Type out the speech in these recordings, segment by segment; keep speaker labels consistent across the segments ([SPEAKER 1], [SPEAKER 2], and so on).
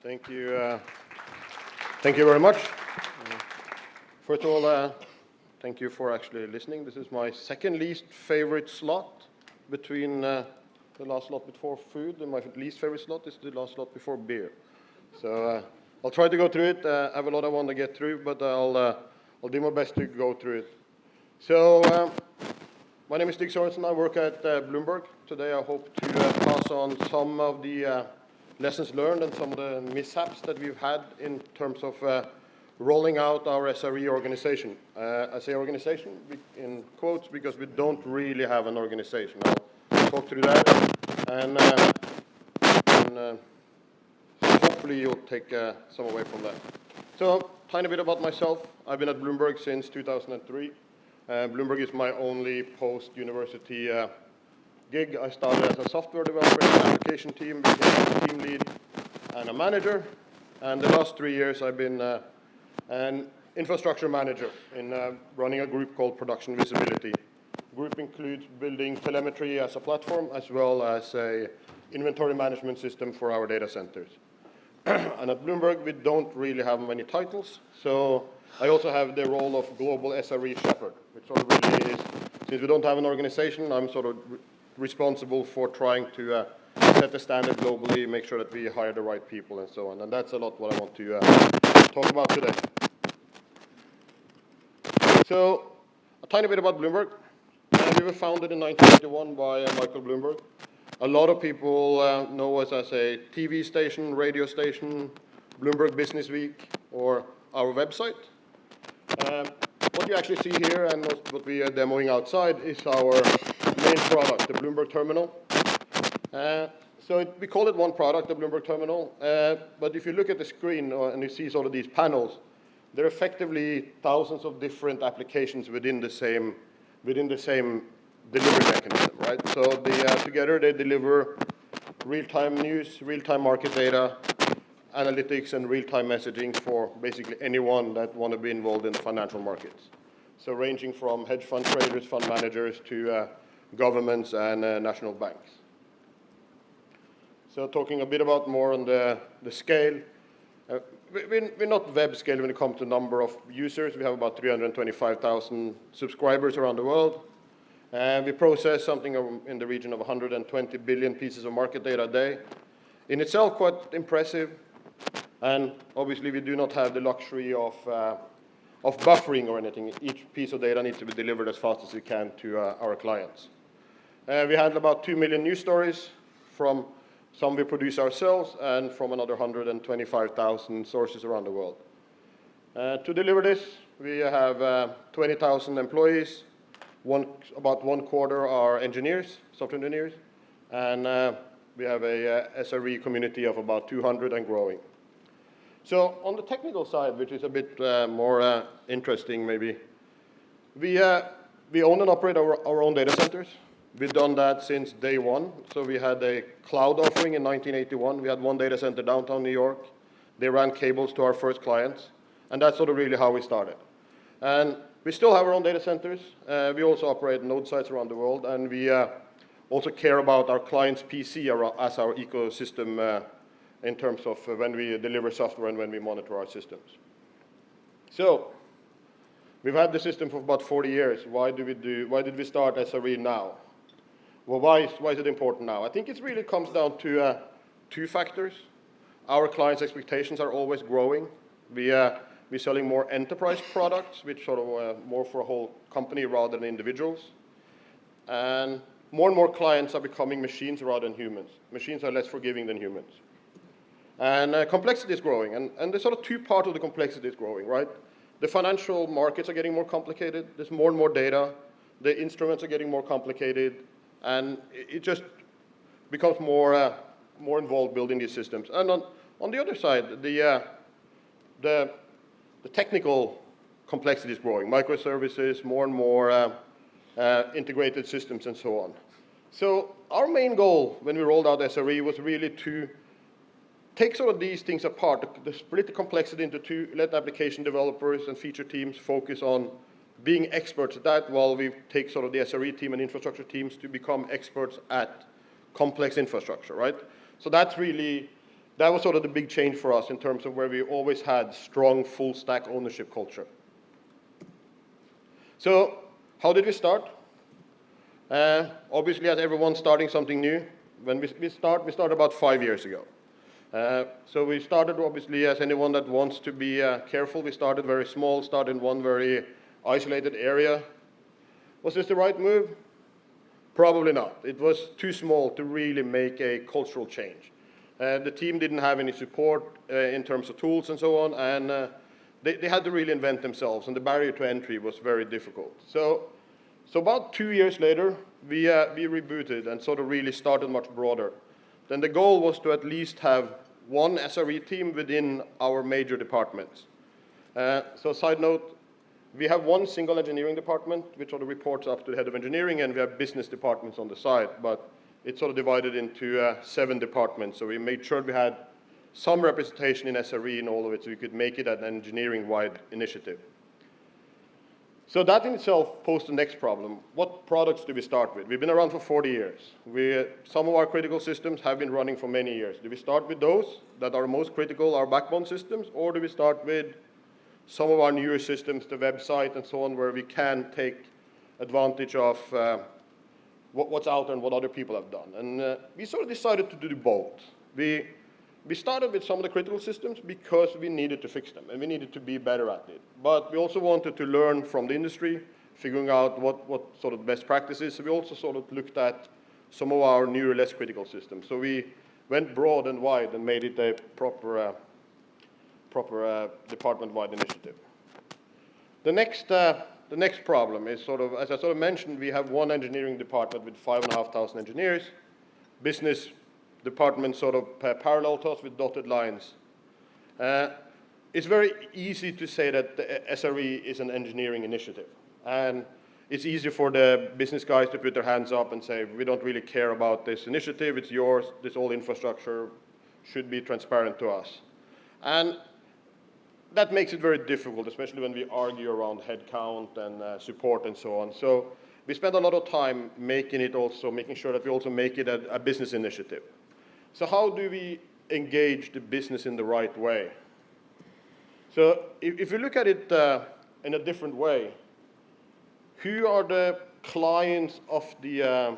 [SPEAKER 1] Thank you. Thank you very much. First of all, thank you for actually listening. This is my second least favorite slot between the last slot before food, and my least favorite slot is the last slot before beer. So I'll try to go through it. I have a lot I want to get through, but I'll do my best to go through it. So my name is Stig Sorensen. I work at Bloomberg. Today I hope to pass on some of the lessons learned and some of the mishaps that we've had in terms of rolling out our SRE organization. I say organization in quotes because we don't really have an organization. I'll talk through that, and hopefully you'll take some away from that. So, tiny bit about myself. I've been at Bloomberg since 2003. Bloomberg is my only post-university gig. I started as a software developer in the application team, became a team lead and a manager. And the last 3 years I've been an infrastructure manager in running a group called Production Visibility. The group includes building telemetry as a platform as well as a inventory management system for our data centers. And at Bloomberg we don't really have many titles, so I also have the role of global SRE shepherd, which sort of really is, since we don't have an organization, I'm sort of responsible for trying to set the standard globally, make sure that we hire the right people and so on. And that's a lot what I want to talk about today. So, a tiny bit about Bloomberg. We were founded in 1981 by Michael Bloomberg. A lot of people know us as a TV station, radio station, Bloomberg Business Week, or our website. What you actually see here and what we are demoing outside is our main product, the Bloomberg Terminal. We call it one product, the Bloomberg Terminal, but if you look at the screen and you see sort of these panels, they're effectively thousands of different applications within the same delivery mechanism, right? So together they deliver real-time news, real-time market data, analytics, and real-time messaging for basically anyone that want to be involved in the financial markets. So ranging from hedge fund traders, fund managers, to governments and national banks. So talking a bit about more on the scale. We're not web scale when it comes to number of users. We have about 325,000 subscribers around the world. We process something in the region of 120 billion pieces of market data a day. In itself, quite impressive. And obviously, we do not have the luxury of buffering or anything. Each piece of data needs to be delivered as fast as we can to our clients. We handle about 2 million news stories, from some we produce ourselves and from another 125,000 sources around the world. To deliver this, we have 20,000 employees. About one quarter are engineers, software engineers, and we have a SRE community of about 200 and growing. So on the technical side, which is a bit more interesting maybe, we own and operate our own data centers. We've done that since day one. So we had a cloud offering in 1981. We had one data center downtown New York. They ran cables to our first clients, and that's sort of really how we started. And we still have our own data centers. We also operate node sites around the world, and we also care about our clients' PC as our ecosystem in terms of when we deliver software and when we monitor our systems. So we've had the system for about 40 years. Why did we start SRE now? Well, why is it important now? I think it really comes down to two factors. Our clients' expectations are always growing. We're selling more enterprise products, which sort of more for a whole company rather than individuals. And more clients are becoming machines rather than humans. Machines are less forgiving than humans. And complexity is growing. And there's sort of two parts of the complexity is growing, right? The financial markets are getting more complicated. There's more and more data. The instruments are getting more complicated. And it just becomes more involved building these systems. And on the other side, the technical complexity is growing. Microservices, more and more integrated systems, and so on. So our main goal when we rolled out SRE was really to take sort of these things apart, to split the complexity into two, let application developers and feature teams focus on being experts at that, while we take sort of the SRE team and infrastructure teams to become experts at complex infrastructure, right? So that's really that was sort of the big change for us in terms of where we always had strong full stack ownership culture. So how did we start? Obviously, as everyone starting something new, when we started about 5 years ago. So we started, obviously, as anyone that wants to be careful, we started very small, started in one very isolated area. Was this the right move? Probably not. It was too small to really make a cultural change. The team didn't have any support in terms of tools and so on, and they had to really invent themselves, and the barrier to entry was very difficult. So about 2 years later, we rebooted and sort of really started much broader. Then the goal was to at least have one SRE team within our major departments. So side note, we have one single engineering department, which sort of reports up to the head of engineering, and we have business departments on the side, but it's sort of divided into 7 departments. So we made sure we had some representation in SRE in all of it, so we could make it an engineering-wide initiative. So that in itself posed the next problem. What products do we start with? We've been around for 40 years. Some of our critical systems have been running for many years. Do we start with those that are most critical, our backbone systems, or do we start with some of our newer systems, the website and so on, where we can take advantage of what's out there and what other people have done? And we sort of decided to do both. We started with some of the critical systems because we needed to fix them and we needed to be better at it. But we also wanted to learn from the industry, figuring out what sort of best practices. So we also sort of looked at some of our newer, less critical systems. So we went broad and wide and made it a proper department-wide initiative. The next problem is sort of, as I sort of mentioned, we have one engineering department with 5,500 engineers. Business department sort of parallel to us with dotted lines. It's very easy to say that the SRE is an engineering initiative. And it's easy for the business guys to put their hands up and say, we don't really care about this initiative, it's yours, this whole infrastructure should be transparent to us. And that makes it very difficult, especially when we argue around headcount and support and so on. So we spend a lot of time making sure that we also make it a business initiative. So how do we engage the business in the right way? So if you look at it in a different way, who are the clients of the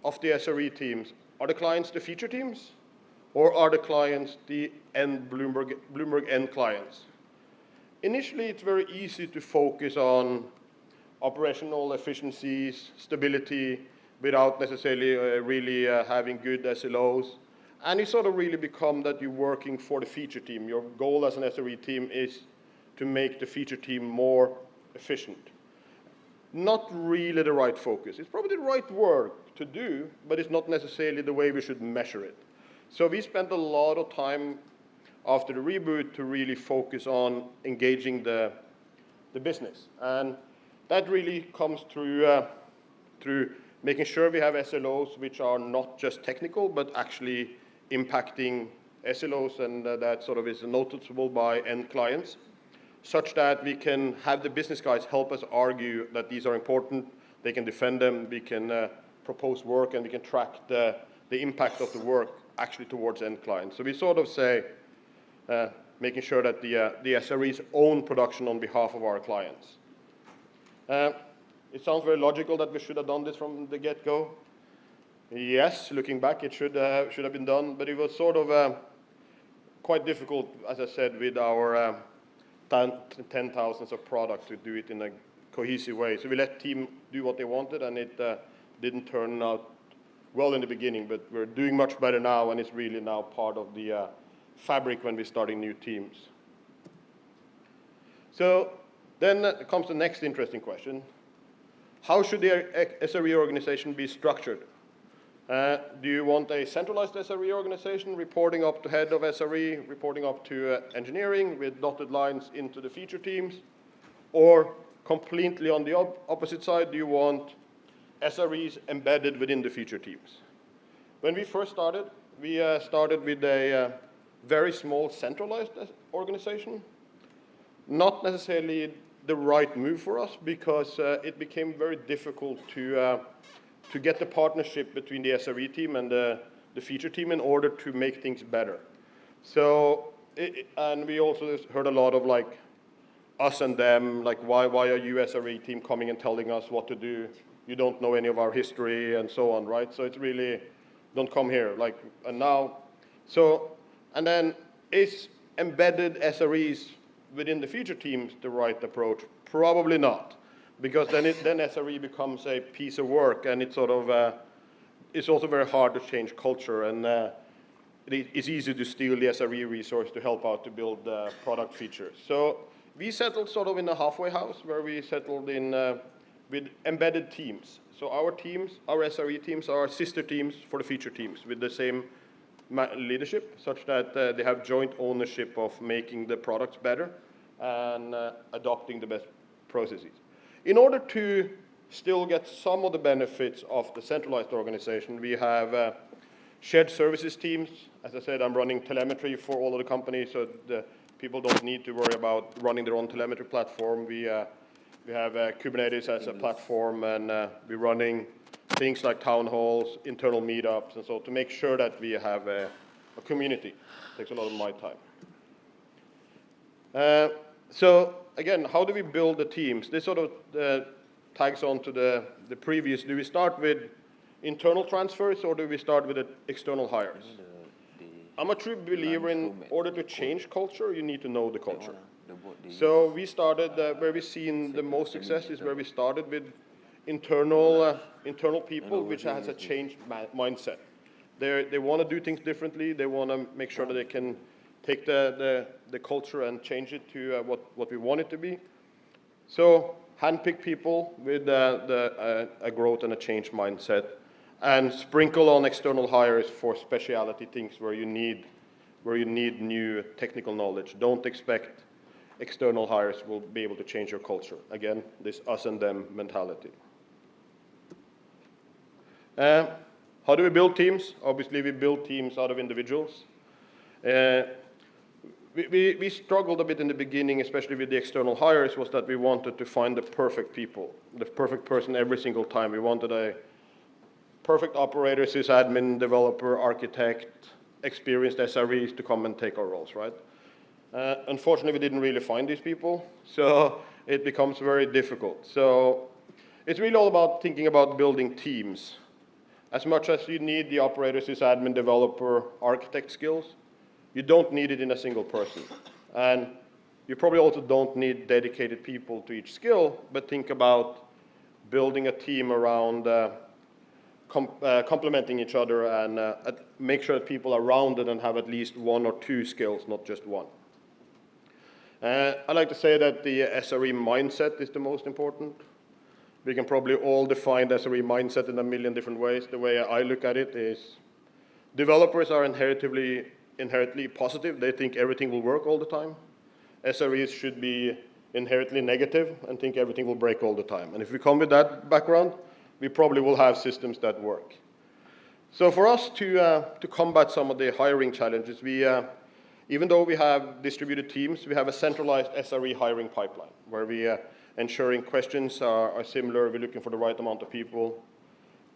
[SPEAKER 1] SRE teams? Are the clients the feature teams? Or are the clients the Bloomberg end clients? Initially, it's very easy to focus on operational efficiencies, stability, without necessarily really having good SLOs. And it sort of really become that you're working for the feature team. Your goal as an SRE team is to make the feature team more efficient. Not really the right focus. It's probably the right work to do, but it's not necessarily the way we should measure it. So we spent a lot of time after the reboot to really focus on engaging the business. And that really comes through making sure we have SLOs which are not just technical, but actually impacting SLOs, and that sort of is noticeable by end clients, such that we can have the business guys help us argue that these are important, they can defend them, we can propose work, and we can track the impact of the work actually towards end clients. So we sort of say, making sure that the SREs own production on behalf of our clients. It sounds very logical that we should have done this from the get-go. Yes, looking back, it should have been done, but it was sort of quite difficult, as I said, with our 10,000s of products to do it in a cohesive way. So we let team do what they wanted, and it didn't turn out well in the beginning, but we're doing much better now, and it's really now part of the fabric when we're starting new teams. So then comes the next interesting question. How should the SRE organization be structured? Do you want a centralized SRE organization reporting up to head of SRE, reporting up to engineering with dotted lines into the feature teams? Or completely on the opposite side, do you want SREs embedded within the feature teams? When we first started, we started with a very small centralized organization. Not necessarily the right move for us, because it became very difficult to get the partnership between the SRE team and the feature team in order to make things better. So, and we also heard a lot of like us and them, like why are you SRE team coming and telling us what to do? You don't know any of our history and so on, right? So it's really, don't come here, like, and now, so, and then is embedded SREs within the feature teams the right approach? Probably not, because then SRE becomes a piece of work, and it's sort of, it's also very hard to change culture, and it's easy to steal the SRE resource to help out to build product features. So we settled sort of in a halfway house where we settled in with embedded teams. So our teams, our SRE teams, are sister teams for the feature teams with the same leadership, such that they have joint ownership of making the products better and adopting the best processes. In order to still get some of the benefits of the centralized organization, we have shared services teams. As I said, I'm running telemetry for all of the companies, so the people don't need to worry about running their own telemetry platform. We have Kubernetes as a platform, and we're running things like town halls, internal meetups, and so to make sure that we have a community. It takes a lot of my time. So again, how do we build the teams? This sort of tags on to the previous. Do we start with internal transfers, or do we start with external hires? I'm a true believer in order to change culture, you need to know the culture. So we started, where we've seen the most success is where we started with internal people, which has a changed mindset. They want to do things differently. They want to make sure that they can take the culture and change it to what we want it to be. So handpick people with a growth and a change mindset, and sprinkle on external hires for specialty things where you need new technical knowledge. Don't expect external hires will be able to change your culture. Again, this us and them mentality. How do we build teams? Obviously, we build teams out of individuals. We struggled a bit in the beginning, especially with the external hires, was that we wanted to find the perfect people, the perfect person every single time. We wanted a perfect operator, sysadmin, developer, architect, experienced SREs to come and take our roles, right? Unfortunately, we didn't really find these people, so it becomes very difficult. So it's really all about thinking about building teams. As much as you need the operator, sysadmin, developer, architect skills, you don't need it in a single person. And you probably also don't need dedicated people to each skill, but think about building a team around complementing each other, and make sure that people are rounded and have at least one or two skills, not just one. I like to say that the SRE mindset is the most important. We can probably all define the SRE mindset in a million different ways. The way I look at it is developers are inherently positive. They think everything will work all the time. SREs should be inherently negative and think everything will break all the time. And if we come with that background, we probably will have systems that work. So for us to combat some of the hiring challenges, even though we have distributed teams, we have a centralized SRE hiring pipeline where we ensuring questions are similar, we're looking for the right amount of people,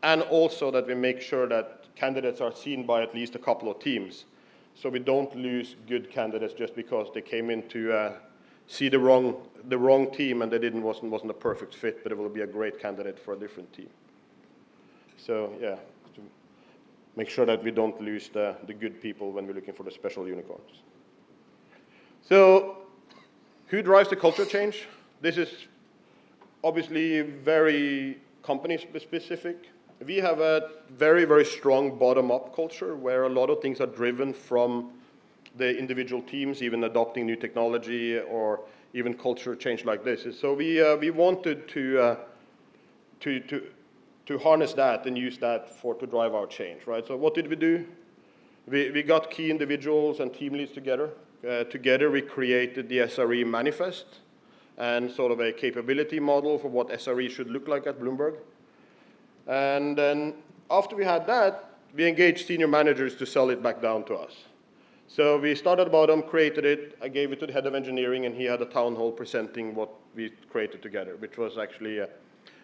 [SPEAKER 1] and also that we make sure that candidates are seen by at least a couple of teams, so we don't lose good candidates just because they came in to see the wrong team and they wasn't a perfect fit, but it will be a great candidate for a different team. So yeah, to make sure that we don't lose the good people when we're looking for the special unicorns. So who drives the culture change? This is obviously very company specific. We have a very, very strong bottom-up culture where a lot of things are driven from the individual teams, even adopting new technology or even culture change like this. So we wanted to harness that and use that to drive our change, right? So what did we do? We got key individuals and team leads together. Together we created the SRE manifest and sort of a capability model for what SRE should look like at Bloomberg. And then after we had that, we engaged senior managers to sell it back down to us. So we started at the bottom, created it, I gave it to the head of engineering, and he had a town hall presenting what we created together, which was actually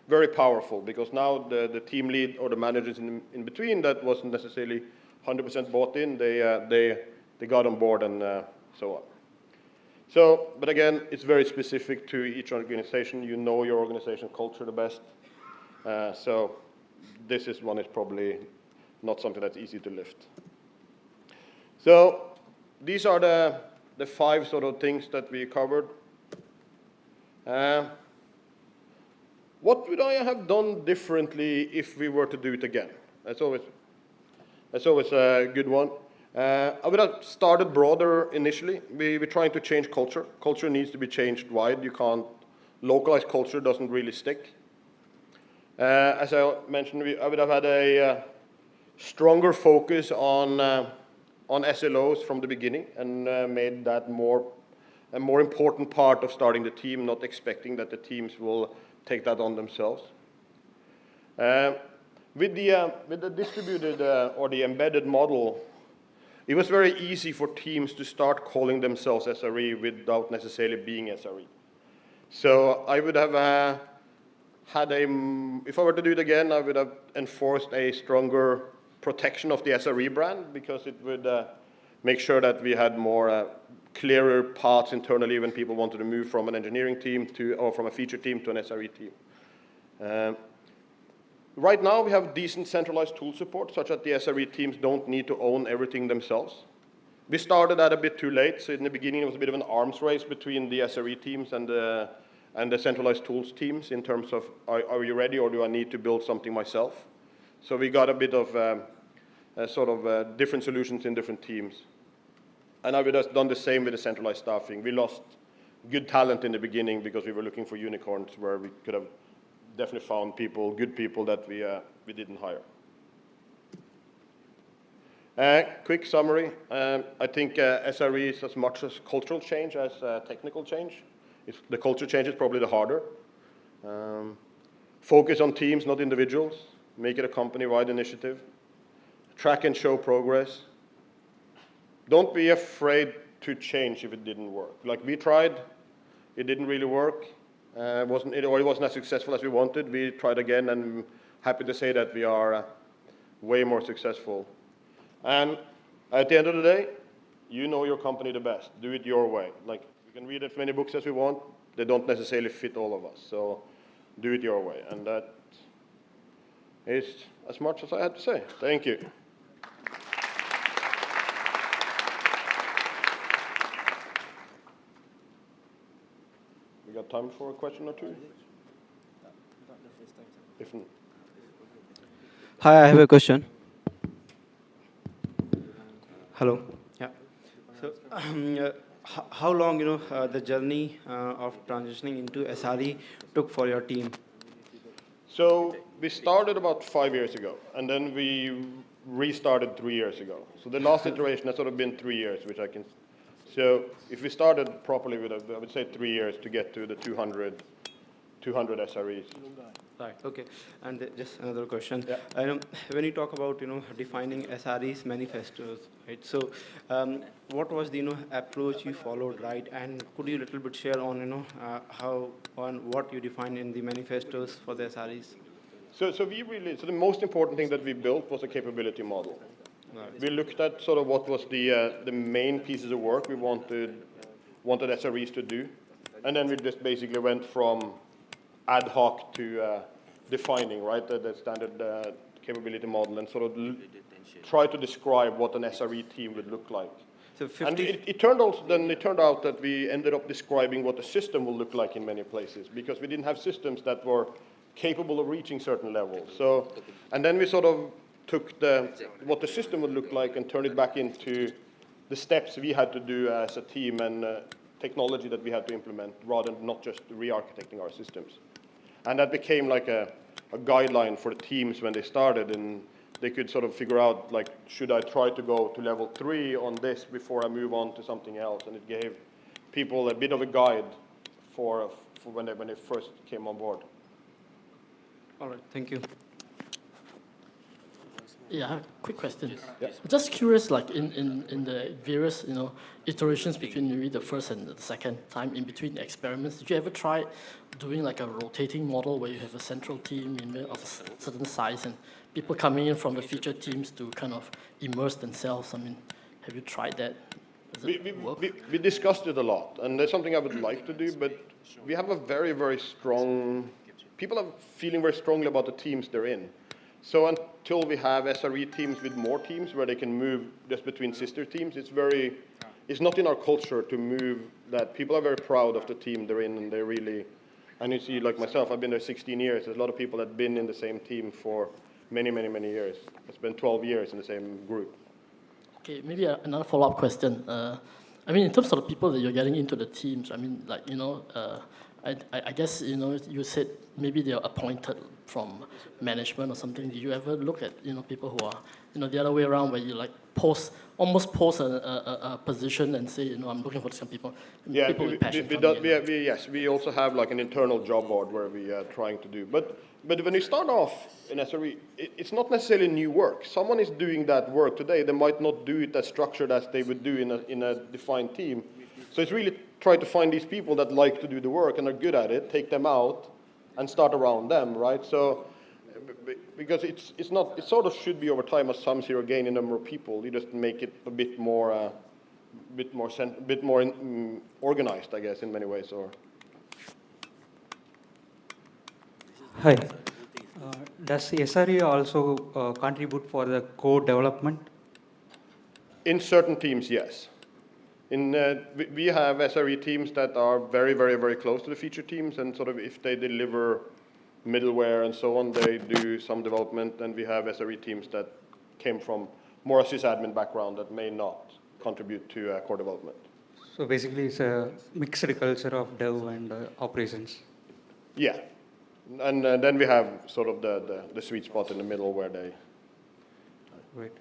[SPEAKER 1] very powerful, because now the team lead or the managers in between that wasn't necessarily 100% bought in, they they got on board and so on. So, but again, it's very specific to each organization. You know your organization culture the best. So this is one is probably not something that's easy to lift. So these are the 5 sort of things that we covered. What would I have done differently if we were to do it again? That's always a good one. I would have started broader initially. We're trying to change culture. Culture needs to be changed wide. You can't, localized culture doesn't really stick. As I mentioned, I would have had a stronger focus on SLOs from the beginning and made that a more important part of starting the team, not expecting that the teams will take that on themselves. With the distributed or the embedded model, it was very easy for teams to start calling themselves SRE without necessarily being SRE. So I would have if I were to do it again, I would have enforced a stronger protection of the SRE brand, because it would make sure that we had more clearer paths internally when people wanted to move from an engineering team or from a feature team to an SRE team. Right now, we have decent centralized tool support, such that the SRE teams don't need to own everything themselves. We started that a bit too late, so in the beginning, it was a bit of an arms race between the SRE teams and the centralized tools teams in terms of, are you ready, or do I need to build something myself? So we got a bit of different solutions in different teams. And I would have done the same with the centralized staffing. We lost good talent in the beginning because we were looking for unicorns, where we could have definitely found good people that we didn't hire. Quick summary. I think SRE is as much as cultural change as technical change. The culture change is probably the harder. Focus on teams, not individuals. Make it a company-wide initiative. Track and show progress. Don't be afraid to change if it didn't work. Like we tried, it didn't really work. It wasn't as successful as we wanted. We tried again, and I'm happy to say that we are way more successful. And at the end of the day, you know your company the best. Do it your way. Like, we can read as many books as we want. They don't necessarily fit all of us. So do it your way. And that is as much as I had to say. Thank you. We got time for a question or two? If not.
[SPEAKER 2] Hi, I have a question. Hello. Yeah. So, how long, the journey of transitioning into SRE took for your team?
[SPEAKER 1] So we started about 5 years ago, and then we restarted 3 years ago. So the last iteration has sort of been 3 years, which I can. So if we started properly, I would say 3 years to get to the 200 SREs.
[SPEAKER 2] Right. Okay. And just another question.
[SPEAKER 1] Yeah.
[SPEAKER 2] When you talk about defining SREs manifestos, right? So what was the approach you followed, right? And could you a little bit share on how on what you define in the manifestos for the SREs?
[SPEAKER 1] So the most important thing that we built was a capability model. Right. We looked at sort of what was the main pieces of work we wanted SREs to do, and then we just basically went from ad hoc to defining, right, the standard capability model, and sort of try to describe what an SRE team would look like. So and it turned out that we ended up describing what the system will look like in many places, because we didn't have systems that were capable of reaching certain levels. So, and then we sort of took what the system would look like and turned it back into the steps we had to do as a team and technology that we had to implement, rather than not just re-architecting our systems. And that became like a guideline for the teams when they started, and they could sort of figure out, like, should I try to go to level 3 on this before I move on to something else? And it gave people a bit of a guide for when they first came on board.
[SPEAKER 2] All right, thank you.
[SPEAKER 3] Yeah, quick question.
[SPEAKER 1] Yeah.
[SPEAKER 3] Just curious, like in the various iterations between maybe the first and the second time in between experiments, did you ever try doing like a rotating model where you have a central team of a certain size and people coming in from the feature teams to kind of immerse themselves? I mean, Have you tried that? Does it work?
[SPEAKER 1] We discussed it a lot, and there's something I would like to do, but we have a very, very strong, people are feeling very strongly about the teams they're in. So until we have SRE teams with more teams where they can move just between sister teams, it's not in our culture to move that. People are very proud of the team they're in, and they really, and you see, like myself, I've been there 16 years. There's a lot of people that have been in the same team for many, many, many years. It's been 12 years in the same group.
[SPEAKER 3] Okay, maybe another follow-up question. I mean, in terms of the people that you're getting into the teams, I mean, like, I guess, you said maybe they're appointed from management or something. Do you ever look at, people who are, the other way around, where you like almost post a position and say, I'm looking for some people.
[SPEAKER 1] Yeah,
[SPEAKER 3] people with passion coming in.
[SPEAKER 1] yes, we also have like an internal job board where we are trying to do. But when you start off in SRE, it's not necessarily new work. Someone is doing that work today. They might not do it as structured as they would do in a defined team. So it's really try to find these people that like to do the work and are good at it, take them out, and start around them, right? So, because it sort of should be over time as some zero gain in number of people. You just make it a bit more organized, I guess, in many ways. Or
[SPEAKER 4] Hi. Does SRE also contribute for the code development?
[SPEAKER 1] in certain teams, yes. We have SRE teams that are very, very, very close to the feature teams, and sort of if they deliver middleware and so on, they do some development, and we have SRE teams that came from more a sysadmin background that may not contribute to core development.
[SPEAKER 4] So basically it's a mixed culture of dev and operations.
[SPEAKER 1] Yeah, and then we have sort of the sweet spot in the middle where they...
[SPEAKER 4] Great.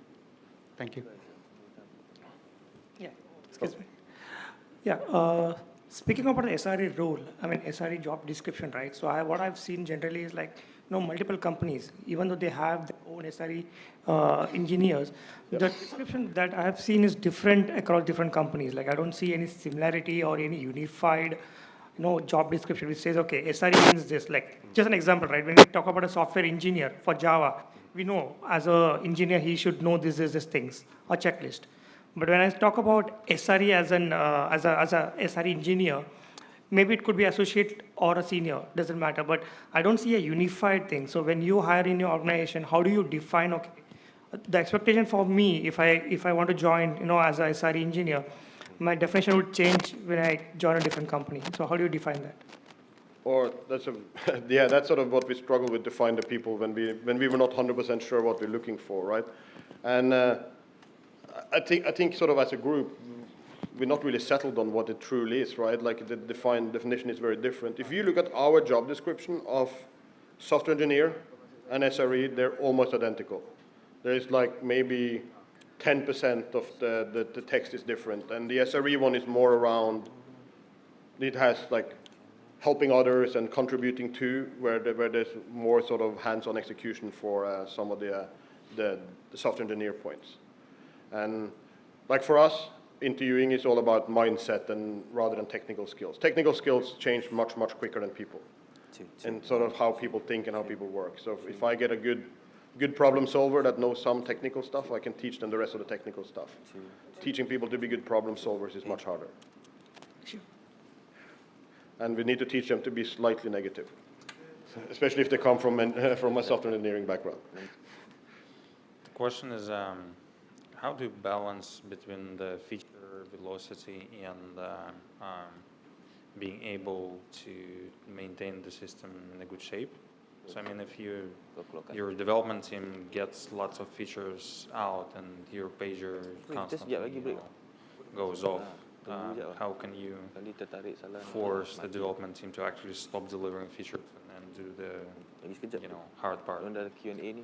[SPEAKER 4] Thank you.
[SPEAKER 5] Yeah, excuse me. Yeah, speaking about the SRE role, I mean SRE job description, right? So what I've seen generally is like, multiple companies, even though they have their own SRE engineers, the description that I have seen is different across different companies. Like I don't see any similarity or any unified, job description which says, okay, SRE means this. Like just an example, right? When we talk about a software engineer for Java, we know as an engineer he should know this things, a checklist. But when I talk about SRE as a SRE engineer, maybe it could be associate or a senior, doesn't matter. But I don't see a unified thing. So when you hire in your organization, how do you define? Okay, the expectation for me, if I want to join, as a SRE engineer, my definition would change when I join a different company. So how do you define that?
[SPEAKER 1] Or that's that's sort of what we struggle with to find the people when we were not 100% sure what we're looking for, right? And I think sort of as a group, we're not really settled on what it truly is, right? Like the definition is very different. If you look at our job description of software engineer and SRE, they're almost identical. There's like maybe 10% of the text is different, and the SRE one is more around, it has like helping others and contributing to, where there's more sort of hands-on execution for some of the software engineer points. And like for us, interviewing is all about mindset and rather than technical skills. Technical skills change much, much quicker than people, and sort of how people think and how people work. So if I get a good problem solver that knows some technical stuff, I can teach them the rest of the technical stuff. Teaching people to be good problem solvers is much harder.
[SPEAKER 5] Sure.
[SPEAKER 1] And we need to teach them to be slightly negative, especially if they come from a software engineering background.
[SPEAKER 6] The question is, how do you balance between the feature velocity and being able to maintain the system in a good shape? So I mean, if your development team gets lots of features out and your pager constantly goes off, how can you force the development team to actually stop delivering features and do the hard part?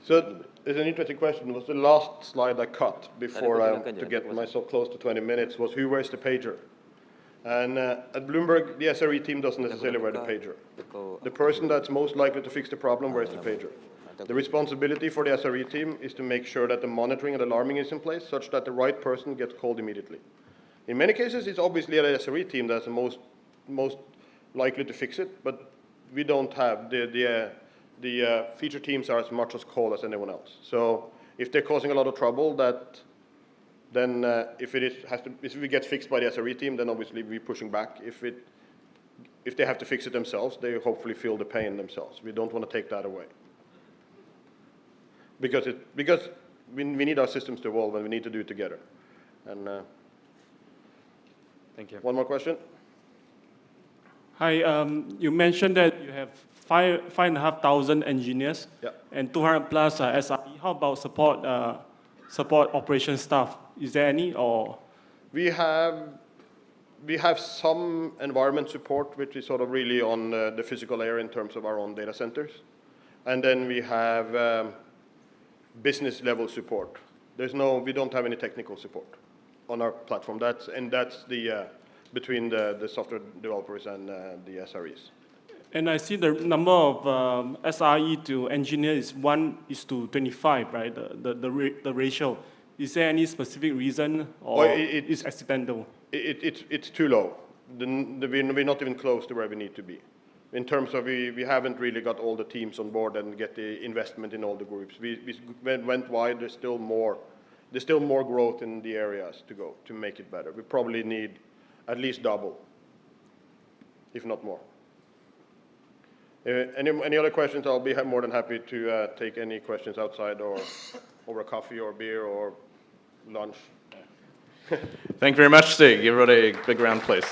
[SPEAKER 1] So it's an interesting question. It was the last slide I cut before to get myself close to 20 minutes was who wears the pager. And at Bloomberg, the SRE team doesn't necessarily wear the pager. The person that's most likely to fix the problem wears the pager. The responsibility for the SRE team is to make sure that the monitoring and alarming is in place such that the right person gets called immediately. In many cases, it's obviously the SRE team that's the most likely to fix it, but we don't have the feature teams are as much as called as anyone else. So if they're causing a lot of trouble that then if it gets fixed by the SRE team, then obviously we're pushing back. If they have to fix it themselves, they hopefully feel the pain themselves. We don't want to take that away. Because we need our systems to evolve and we need to do it together. And
[SPEAKER 6] Thank you.
[SPEAKER 1] one more question?
[SPEAKER 7] Hi, you mentioned that you have 5,500 engineers
[SPEAKER 1] Yeah.
[SPEAKER 7] and 200 plus SRE. How about support operation staff? Is there any or?
[SPEAKER 1] We have some environment support, which is sort of really on the physical layer in terms of our own data centers. And then we have business level support. We don't have any technical support on our platform. That's the between the software developers and the SREs.
[SPEAKER 7] And I see the number of SRE to engineer is 1:25, right? The ratio. Is there any specific reason or
[SPEAKER 1] Well,
[SPEAKER 7] it's accidental?
[SPEAKER 1] It's too low. We're not even close to where we need to be. In terms of we haven't really got all the teams on board and get the investment in all the groups. We went wide. There's still more growth in the areas to go to make it better. We probably need at least double, if not more. Any other questions? I'll be more than happy to take any questions outside or over a coffee or beer or lunch.
[SPEAKER 8] Thank you very much, Stig. Give everybody a big round, please.